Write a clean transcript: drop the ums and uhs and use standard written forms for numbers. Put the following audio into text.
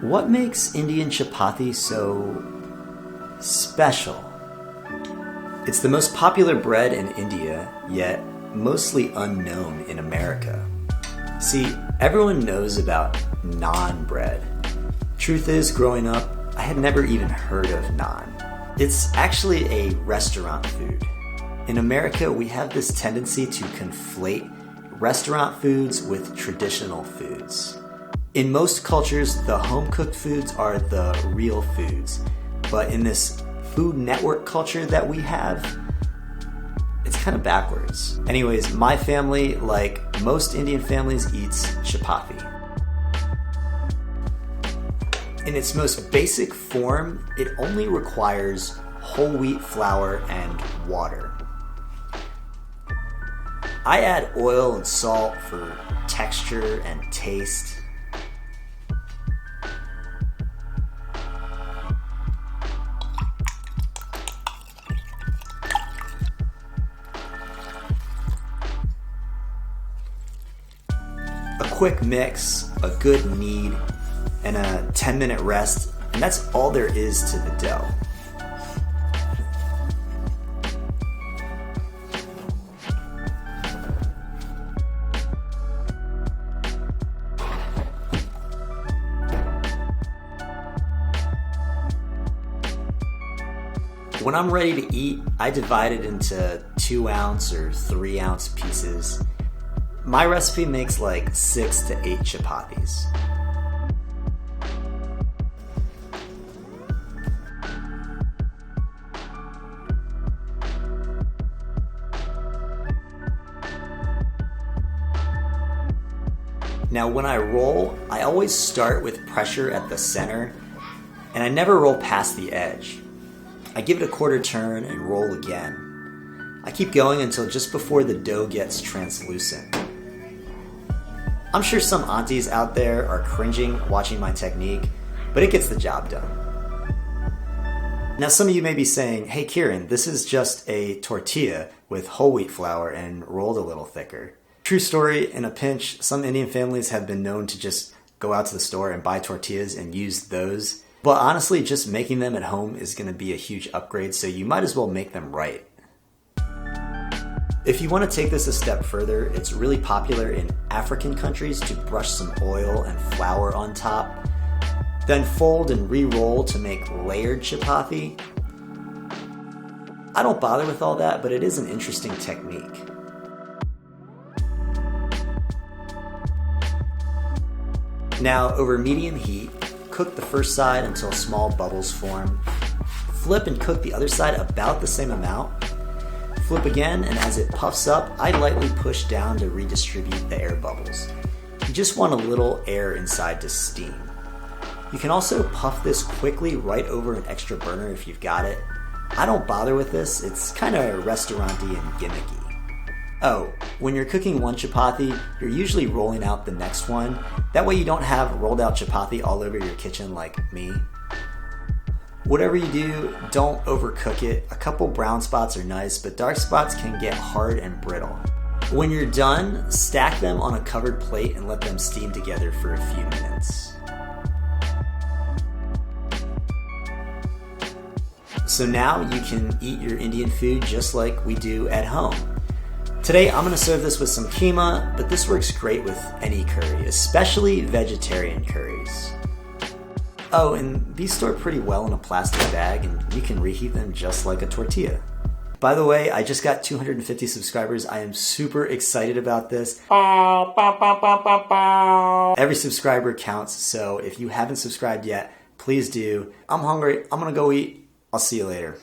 What makes Indian chapati so special? It's the most popular bread in India, yet mostly unknown in America. See, everyone knows about naan bread. Truth is, growing up, I had never even heard of naan. It's actually a restaurant food. In America, we have this tendency to conflate restaurant foods with traditional foods. In most cultures, the home-cooked foods are the real foods. But in this Food Network culture that we have, it's kind of backwards. Anyways, my family, like most Indian families, eats chapati. In its most basic form, it only requires whole wheat flour and water. I add oil and salt for texture and taste. A quick mix, a good knead, and a 10-minute rest, and that's all there is to the dough. When I'm ready to eat, I divide it into 2-ounce or 3-ounce pieces. My recipe makes like 6 to 8 chapatis. Now when I roll, I always start with pressure at the center, and I never roll past the edge. I give it a quarter turn and roll again. I keep going until just before the dough gets translucent. I'm sure some aunties out there are cringing watching my technique, but it gets the job done. Now some of you may be saying, hey Kieran, this is just a tortilla with whole wheat flour and rolled a little thicker. True story, in a pinch, some Indian families have been known to just go out to the store and buy tortillas and use those. But honestly, just making them at home is going to be a huge upgrade, so you might as well make them right. If you want to take this a step further, it's really popular in African countries to brush some oil and flour on top, then fold and re-roll to make layered chapati. I don't bother with all that, but it is an interesting technique. Now, over medium heat, cook the first side until small bubbles form. Flip and cook the other side about the same amount. Flip again, and as it puffs up, I lightly push down to redistribute the air bubbles. You just want a little air inside to steam. You can also puff this quickly right over an extra burner if you've got it. I don't bother with this, it's kind of restaurant-y and gimmicky. Oh, when you're cooking one chapati, you're usually rolling out the next one. That way you don't have rolled out chapati all over your kitchen like me. Whatever you do, don't overcook it. A couple brown spots are nice, but dark spots can get hard and brittle. When you're done, stack them on a covered plate and let them steam together for a few minutes. So now you can eat your Indian food just like we do at home. Today I'm going to serve this with some keema, but this works great with any curry, especially vegetarian curries. Oh, and these store pretty well in a plastic bag, and you can reheat them just like a tortilla. By the way, I just got 250 subscribers. I am super excited about this. Every subscriber counts, so if you haven't subscribed yet, please do. I'm hungry. I'm going to go eat. I'll see you later.